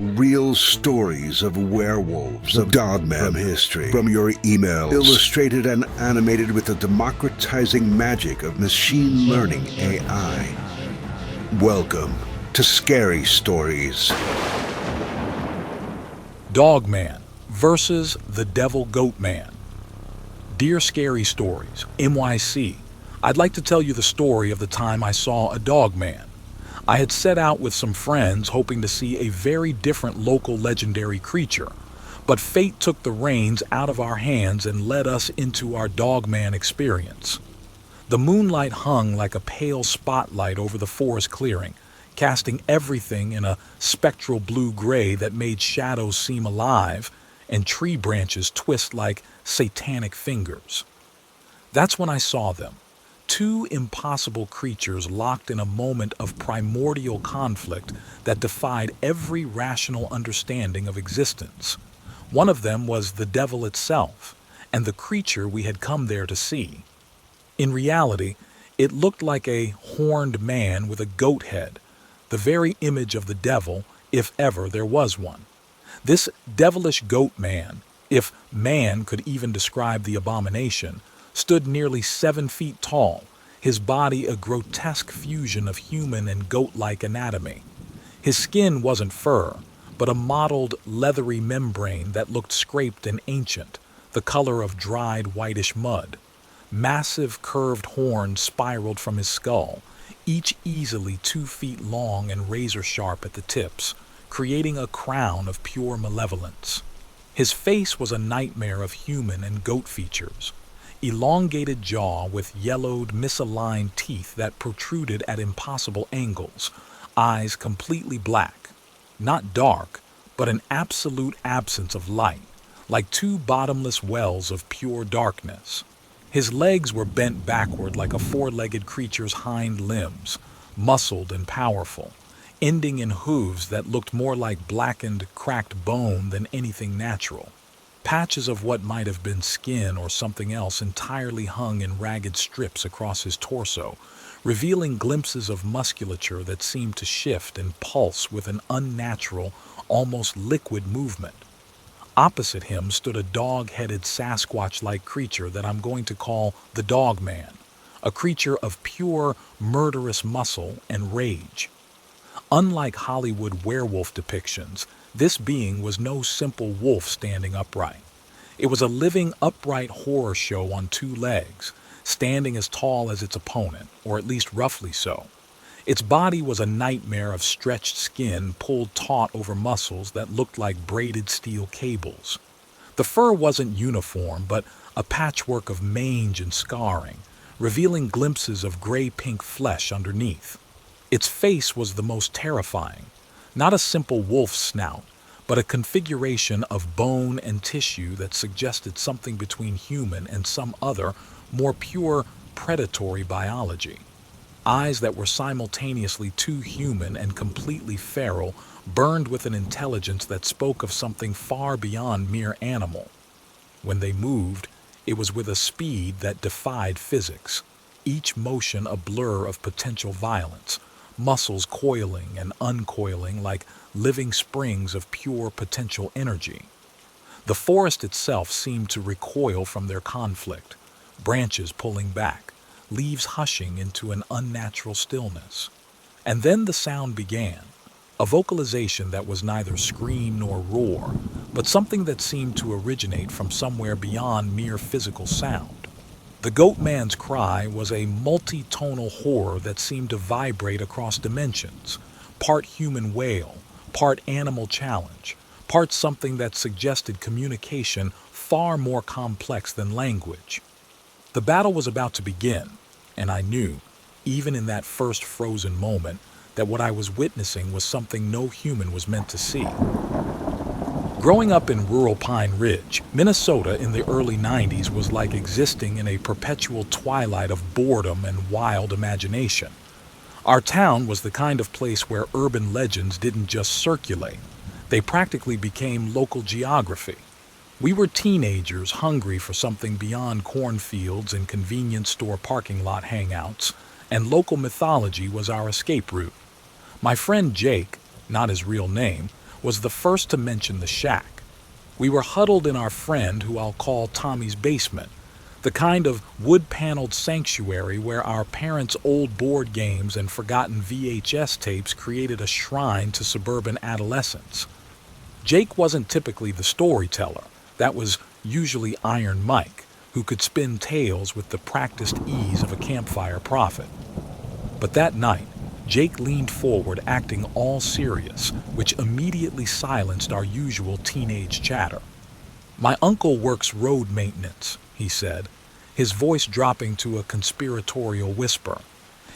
Real stories of werewolves, of Dogman history, from your emails, illustrated and animated with the democratizing magic of machine learning AI. Welcome to Scary Stories. Dogman versus the Devil Goatman. Dear Scary Stories, NYC, I'd like to tell you the story of the time I saw a dogman. I had set out with some friends hoping to see a very different local legendary creature, but fate took the reins out of our hands and led us into our dogman experience. The moonlight hung like a pale spotlight over the forest clearing, casting everything in a spectral blue-gray that made shadows seem alive and tree branches twist like satanic fingers. That's when I saw them. Two impossible creatures locked in a moment of primordial conflict that defied every rational understanding of existence. One of them was the devil itself, and the creature we had come there to see. In reality, it looked like a horned man with a goat head, the very image of the devil, if ever there was one. This devilish goat man, if man could even describe the abomination, stood nearly 7 feet tall, his body a grotesque fusion of human and goat-like anatomy. His skin wasn't fur, but a mottled, leathery membrane that looked scraped and ancient, the color of dried whitish mud. Massive curved horns spiraled from his skull, each easily 2 feet long and razor-sharp at the tips, creating a crown of pure malevolence. His face was a nightmare of human and goat features. Elongated jaw with yellowed, misaligned teeth that protruded at impossible angles, eyes completely black. Not dark, but an absolute absence of light, like two bottomless wells of pure darkness. His legs were bent backward like a four-legged creature's hind limbs, muscled and powerful, ending in hooves that looked more like blackened, cracked bone than anything natural. Patches of what might have been skin or something else entirely hung in ragged strips across his torso, revealing glimpses of musculature that seemed to shift and pulse with an unnatural, almost liquid movement. Opposite him stood a dog-headed Sasquatch-like creature that I'm going to call the Dogman, a creature of pure, murderous muscle and rage. Unlike Hollywood werewolf depictions, this being was no simple wolf standing upright. It was a living, upright horror show on 2 legs, standing as tall as its opponent, or at least roughly so. Its body was a nightmare of stretched skin pulled taut over muscles that looked like braided steel cables. The fur wasn't uniform, but a patchwork of mange and scarring, revealing glimpses of gray-pink flesh underneath. Its face was the most terrifying. Not a simple wolf's snout, but a configuration of bone and tissue that suggested something between human and some other, more pure, predatory biology. Eyes that were simultaneously too human and completely feral, burned with an intelligence that spoke of something far beyond mere animal. When they moved, it was with a speed that defied physics, each motion a blur of potential violence, muscles coiling and uncoiling like living springs of pure potential energy. The forest itself seemed to recoil from their conflict, branches pulling back, leaves hushing into an unnatural stillness. And then the sound began, a vocalization that was neither scream nor roar, but something that seemed to originate from somewhere beyond mere physical sound. The Goatman's cry was a multi-tonal horror that seemed to vibrate across dimensions, part human wail, part animal challenge, part something that suggested communication far more complex than language. The battle was about to begin, and I knew, even in that first frozen moment, that what I was witnessing was something no human was meant to see. Growing up in rural Pine Ridge, Minnesota in the early 90s was like existing in a perpetual twilight of boredom and wild imagination. Our town was the kind of place where urban legends didn't just circulate. They practically became local geography. We were teenagers hungry for something beyond cornfields and convenience store parking lot hangouts, and local mythology was our escape route. My friend Jake, not his real name, was the first to mention the shack. We were huddled in our friend, who I'll call Tommy's basement, the kind of wood-paneled sanctuary where our parents' old board games and forgotten VHS tapes created a shrine to suburban adolescence. Jake wasn't typically the storyteller. That was usually Iron Mike, who could spin tales with the practiced ease of a campfire prophet. But that night, Jake leaned forward, acting all serious, which immediately silenced our usual teenage chatter. "My uncle works road maintenance," he said, his voice dropping to a conspiratorial whisper.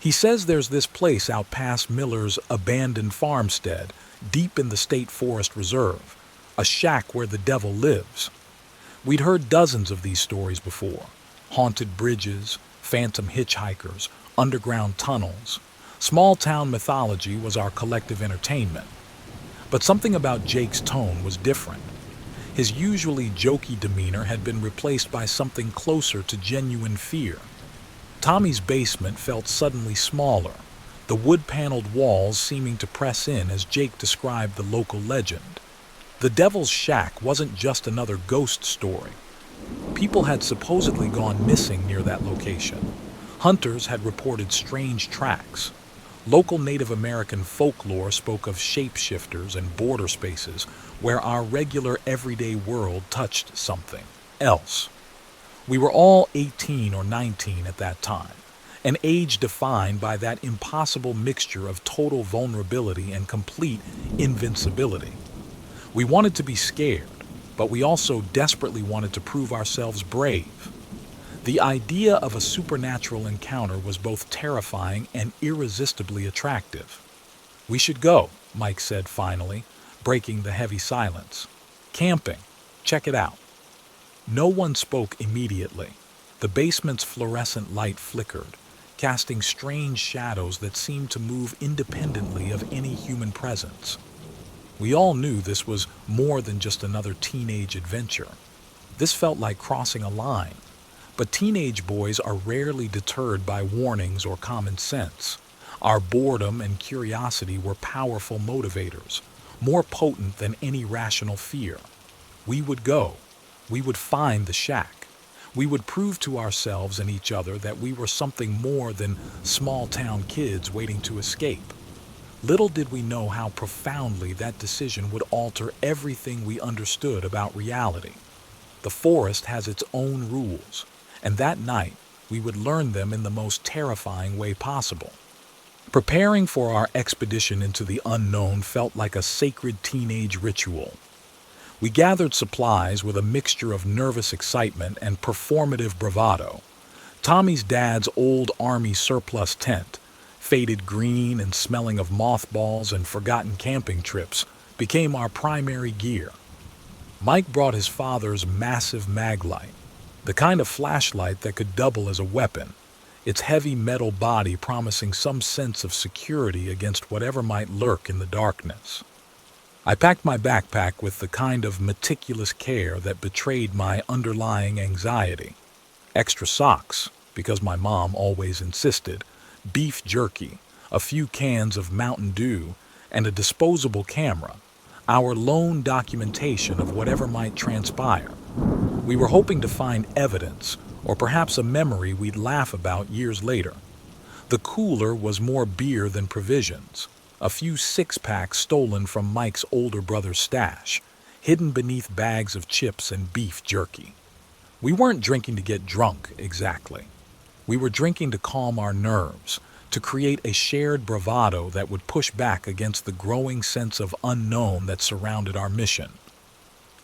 "He says there's this place out past Miller's abandoned farmstead, deep in the State Forest Reserve, a shack where the devil lives." We'd heard dozens of these stories before: haunted bridges, phantom hitchhikers, underground tunnels. Small-town mythology was our collective entertainment. But something about Jake's tone was different. His usually jokey demeanor had been replaced by something closer to genuine fear. Tommy's basement felt suddenly smaller, the wood-paneled walls seeming to press in as Jake described the local legend. The Devil's Shack wasn't just another ghost story. People had supposedly gone missing near that location. Hunters had reported strange tracks. Local Native American folklore spoke of shapeshifters and border spaces where our regular everyday world touched something else. We were all 18 or 19 at that time, an age defined by that impossible mixture of total vulnerability and complete invincibility. We wanted to be scared, but we also desperately wanted to prove ourselves brave. The idea of a supernatural encounter was both terrifying and irresistibly attractive. "We should go," Mike said finally, breaking the heavy silence. "Camping. Check it out." No one spoke immediately. The basement's fluorescent light flickered, casting strange shadows that seemed to move independently of any human presence. We all knew this was more than just another teenage adventure. This felt like crossing a line. But teenage boys are rarely deterred by warnings or common sense. Our boredom and curiosity were powerful motivators, more potent than any rational fear. We would go. We would find the shack. We would prove to ourselves and each other that we were something more than small-town kids waiting to escape. Little did we know how profoundly that decision would alter everything we understood about reality. The forest has its own rules, and that night we would learn them in the most terrifying way possible. Preparing for our expedition into the unknown felt like a sacred teenage ritual. We gathered supplies with a mixture of nervous excitement and performative bravado. Tommy's dad's old army surplus tent, faded green and smelling of mothballs and forgotten camping trips, became our primary gear. Mike brought his father's massive mag light, the kind of flashlight that could double as a weapon, its heavy metal body promising some sense of security against whatever might lurk in the darkness. I packed my backpack with the kind of meticulous care that betrayed my underlying anxiety. Extra socks, because my mom always insisted, beef jerky, a few cans of Mountain Dew, and a disposable camera, our lone documentation of whatever might transpire. We were hoping to find evidence, or perhaps a memory we'd laugh about years later. The cooler was more beer than provisions, a few six-packs stolen from Mike's older brother's stash, hidden beneath bags of chips and beef jerky. We weren't drinking to get drunk, exactly. We were drinking to calm our nerves, to create a shared bravado that would push back against the growing sense of unknown that surrounded our mission.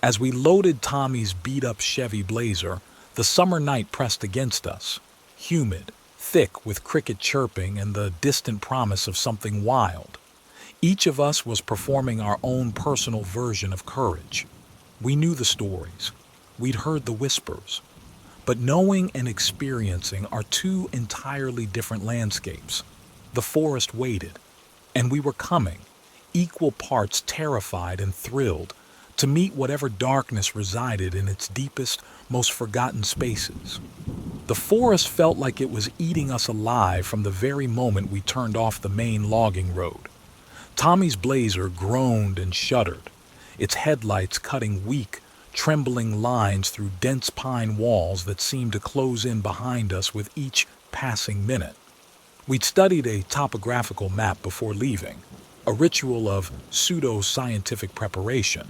As we loaded Tommy's beat-up Chevy Blazer, the summer night pressed against us, humid, thick with cricket chirping and the distant promise of something wild. Each of us was performing our own personal version of courage. We knew the stories. We'd heard the whispers. But knowing and experiencing are two entirely different landscapes. The forest waited, and we were coming, equal parts terrified and thrilled, to meet whatever darkness resided in its deepest, most forgotten spaces. The forest felt like it was eating us alive from the very moment we turned off the main logging road. Tommy's blazer groaned and shuddered, its headlights cutting weak, trembling lines through dense pine walls that seemed to close in behind us with each passing minute. We'd studied a topographical map before leaving, a ritual of pseudo-scientific preparation.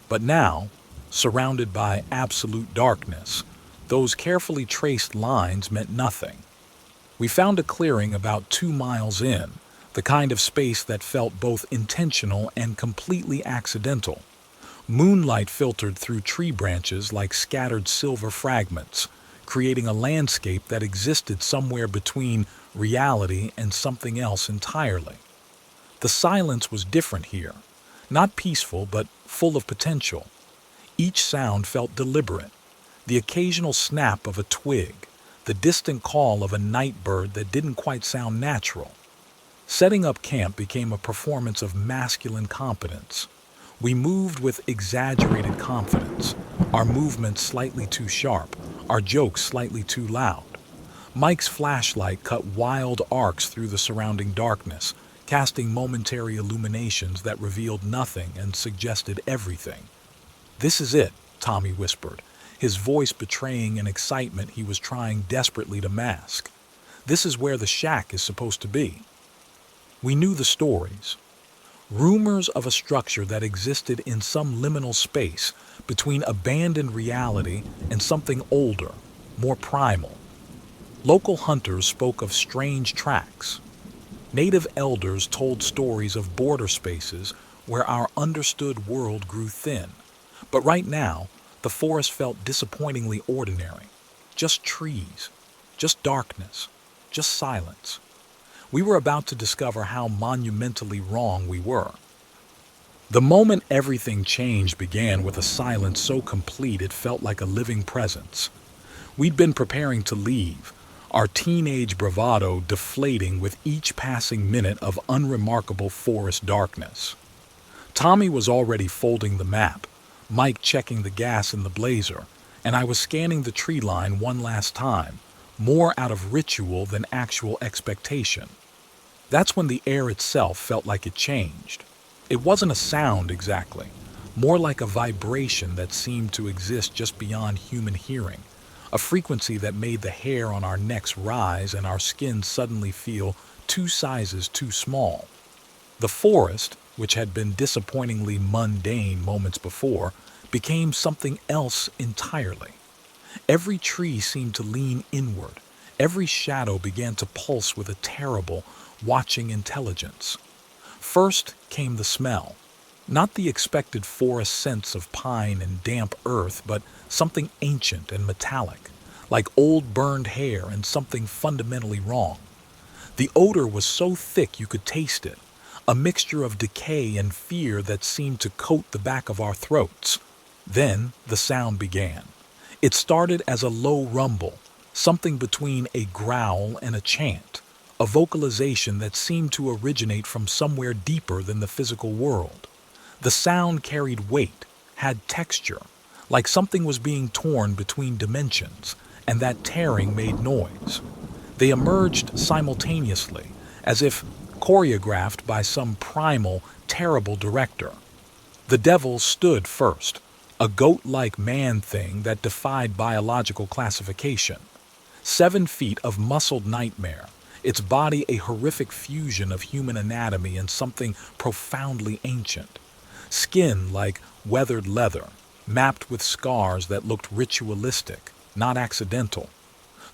But now, surrounded by absolute darkness, those carefully traced lines meant nothing. We found a clearing about 2 miles in, the kind of space that felt both intentional and completely accidental. Moonlight filtered through tree branches like scattered silver fragments, creating a landscape that existed somewhere between reality and something else entirely. The silence was different here, not peaceful but full of potential. Each sound felt deliberate, the occasional snap of a twig, the distant call of a night bird that didn't quite sound natural. Setting up camp became a performance of masculine competence. We moved with exaggerated confidence, our movements slightly too sharp, our jokes slightly too loud. Mike's flashlight cut wild arcs through the surrounding darkness, casting momentary illuminations that revealed nothing and suggested everything. "This is it," Tommy whispered, his voice betraying an excitement he was trying desperately to mask. "This is where the shack is supposed to be." We knew the stories. Rumors of a structure that existed in some liminal space between abandoned reality and something older, more primal. Local hunters spoke of strange tracks. Native elders told stories of border spaces where our understood world grew thin. But right now, the forest felt disappointingly ordinary. Just trees, just darkness, just silence. We were about to discover how monumentally wrong we were. The moment everything changed began with a silence so complete it felt like a living presence. We'd been preparing to leave, our teenage bravado deflating with each passing minute of unremarkable forest darkness. Tommy was already folding the map, Mike checking the gas in the blazer, and I was scanning the tree line one last time, more out of ritual than actual expectation. That's when the air itself felt like it changed. It wasn't a sound exactly, more like a vibration that seemed to exist just beyond human hearing, a frequency that made the hair on our necks rise and our skin suddenly feel 2 sizes too small. The forest, which had been disappointingly mundane moments before, became something else entirely. Every tree seemed to lean inward. Every shadow began to pulse with a terrible, watching intelligence. First came the smell. Not the expected forest scents of pine and damp earth, but something ancient and metallic, like old burned hair and something fundamentally wrong. The odor was so thick you could taste it, a mixture of decay and fear that seemed to coat the back of our throats. Then the sound began. It started as a low rumble, something between a growl and a chant, a vocalization that seemed to originate from somewhere deeper than the physical world. The sound carried weight, had texture, like something was being torn between dimensions, and that tearing made noise. They emerged simultaneously, as if choreographed by some primal, terrible director. The devil stood first, a goat-like man-thing that defied biological classification. 7 feet of muscled nightmare, its body a horrific fusion of human anatomy and something profoundly ancient. Skin like weathered leather, mapped with scars that looked ritualistic, not accidental.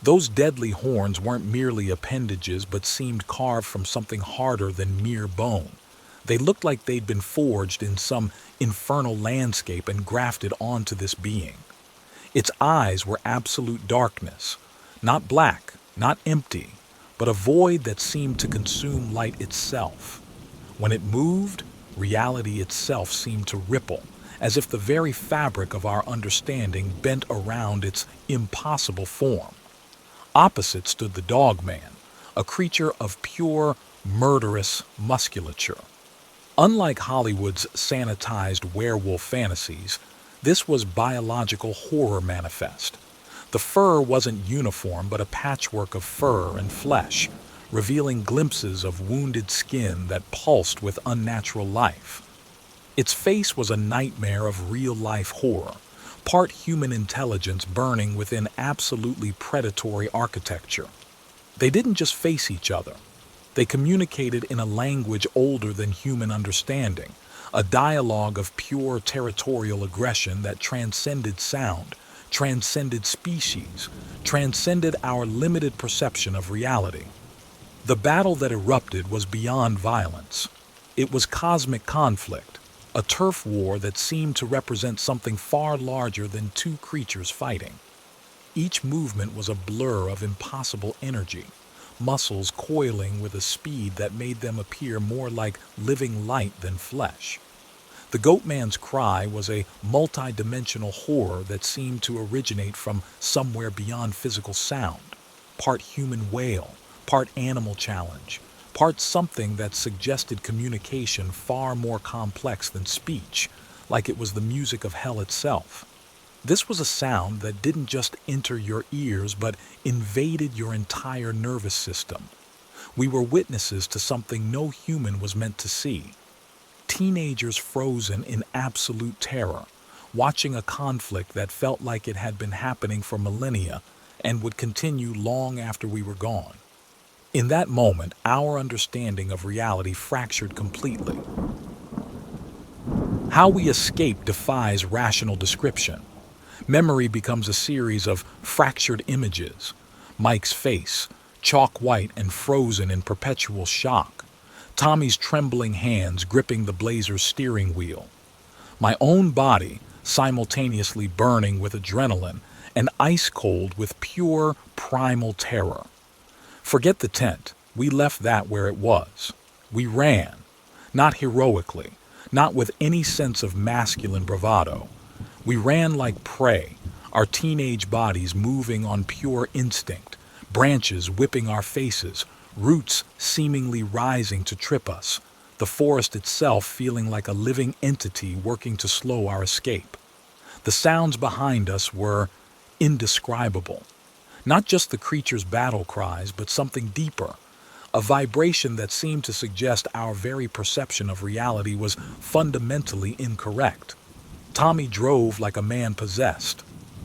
Those deadly horns weren't merely appendages but seemed carved from something harder than mere bone. They looked like they'd been forged in some infernal landscape and grafted onto this being. Its eyes were absolute darkness, not black, not empty, but a void that seemed to consume light itself. When it moved, reality itself seemed to ripple, as if the very fabric of our understanding bent around its impossible form. Opposite stood the Dogman, a creature of pure, murderous musculature. Unlike Hollywood's sanitized werewolf fantasies, this was biological horror manifest. The fur wasn't uniform but a patchwork of fur and flesh, revealing glimpses of wounded skin that pulsed with unnatural life. Its face was a nightmare of real-life horror, part human intelligence burning within absolutely predatory architecture. They didn't just face each other. They communicated in a language older than human understanding, a dialogue of pure territorial aggression that transcended sound, transcended species, transcended our limited perception of reality. The battle that erupted was beyond violence. It was cosmic conflict, a turf war that seemed to represent something far larger than two creatures fighting. Each movement was a blur of impossible energy, muscles coiling with a speed that made them appear more like living light than flesh. The Goatman's cry was a multi-dimensional horror that seemed to originate from somewhere beyond physical sound, part human wail, part animal challenge, part something that suggested communication far more complex than speech, like it was the music of hell itself. This was a sound that didn't just enter your ears but invaded your entire nervous system. We were witnesses to something no human was meant to see. Teenagers frozen in absolute terror, watching a conflict that felt like it had been happening for millennia and would continue long after we were gone. In that moment, our understanding of reality fractured completely. How we escape defies rational description. Memory becomes a series of fractured images. Mike's face, chalk white and frozen in perpetual shock. Tommy's trembling hands gripping the Blazer's steering wheel. My own body simultaneously burning with adrenaline and ice cold with pure primal terror. Forget the tent. We left that where it was. We ran. Not heroically, not with any sense of masculine bravado. We ran like prey, our teenage bodies moving on pure instinct, branches whipping our faces, roots seemingly rising to trip us, the forest itself feeling like a living entity working to slow our escape. The sounds behind us were indescribable. Not just the creature's battle cries, but something deeper, a vibration that seemed to suggest our very perception of reality was fundamentally incorrect. Tommy drove like a man possessed.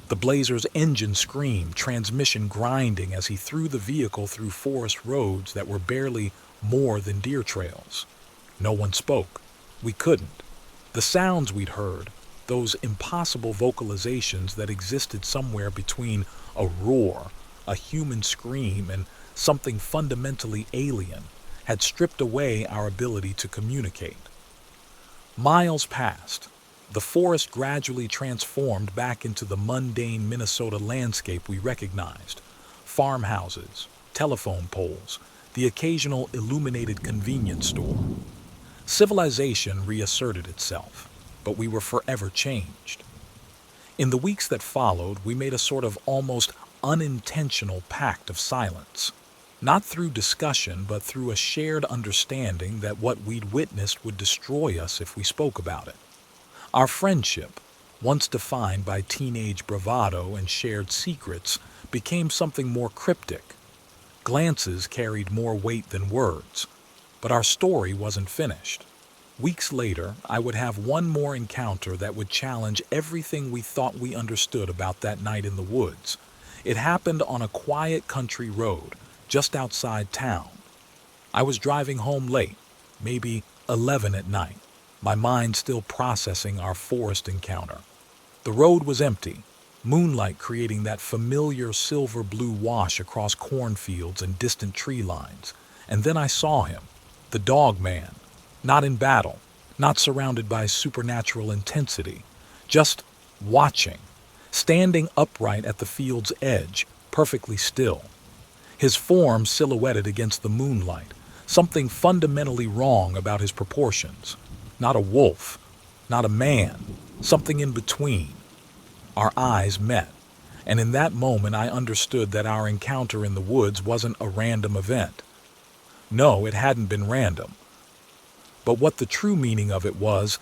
The Blazer's engine screamed, transmission grinding as he threw the vehicle through forest roads that were barely more than deer trails. No one spoke. We couldn't. The sounds we'd heard, those impossible vocalizations that existed somewhere between a roar, a human scream, and something fundamentally alien, had stripped away our ability to communicate. Miles passed. The forest gradually transformed back into the mundane Minnesota landscape we recognized. Farmhouses, telephone poles, the occasional illuminated convenience store. Civilization reasserted itself, but we were forever changed. In the weeks that followed, we made a sort of almost unintentional pact of silence. Not through discussion, but through a shared understanding that what we'd witnessed would destroy us if we spoke about it. Our friendship, once defined by teenage bravado and shared secrets, became something more cryptic. Glances carried more weight than words, but our story wasn't finished. Weeks later, I would have one more encounter that would challenge everything we thought we understood about that night in the woods. It happened on a quiet country road, just outside town. I was driving home late, maybe 11 at night, my mind still processing our forest encounter. The road was empty, moonlight creating that familiar silver-blue wash across cornfields and distant tree lines. And then I saw him, the Dogman, not in battle, not surrounded by supernatural intensity, just watching, standing upright at the field's edge, perfectly still. His form silhouetted against the moonlight, something fundamentally wrong about his proportions. Not a wolf, not a man, something in between. Our eyes met, and in that moment I understood that our encounter in the woods wasn't a random event. No, it hadn't been random. But what the true meaning of it was,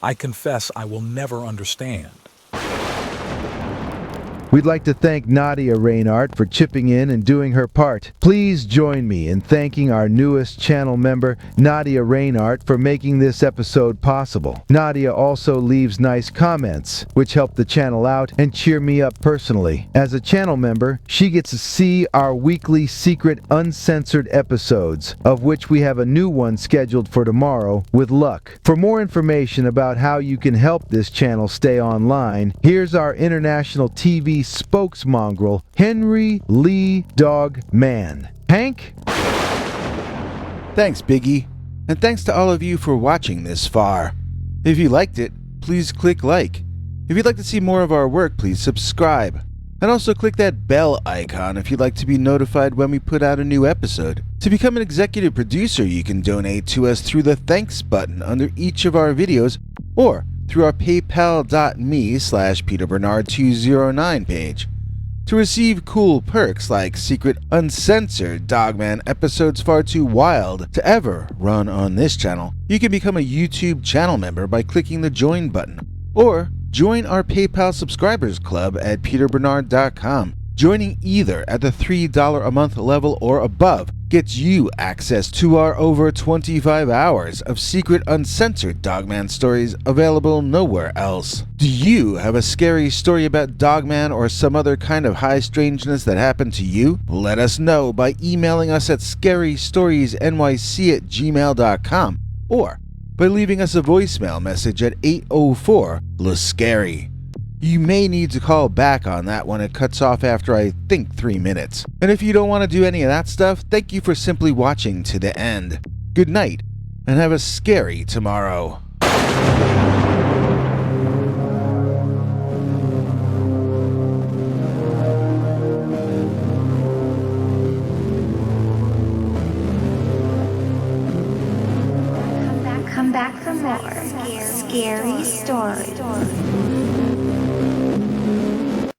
I confess I will never understand. We'd like to thank Nadia Reinhardt for chipping in and doing her part. Please join me in thanking our newest channel member, Nadia Reinhardt, for making this episode possible. Nadia also leaves nice comments, which help the channel out and cheer me up personally. As a channel member, she gets to see our weekly secret uncensored episodes, of which we have a new one scheduled for tomorrow, with luck. For more information about how you can help this channel stay online, here's our international TV spokesmongrel, Henry Lee Dogman. Hank? Thanks, Biggie. And thanks to all of you for watching this far. If you liked it, please click like. If you'd like to see more of our work, please subscribe. And also click that bell icon if you'd like to be notified when we put out a new episode. To become an executive producer, you can donate to us through the thanks button under each of our videos or through our paypal.me/PeterBernard209 page. To receive cool perks like secret uncensored Dogman episodes far too wild to ever run on this channel, you can become a YouTube channel member by clicking the join button, or join our PayPal subscribers club at peterbernard.com. Joining either at the $3 a month level or above gets you access to our over 25 hours of secret uncensored Dogman stories available nowhere else. Do you have a scary story about Dogman or some other kind of high strangeness that happened to you? Let us know by emailing us at scarystoriesnyc@gmail.com or by leaving us a voicemail message at 804-LA-SCARY. You may need to call back on that one. It cuts off after, I think, 3 minutes. And if you don't want to do any of that stuff, thank you for simply watching to the end. Good night, and have a scary tomorrow. Come back for more scary stories.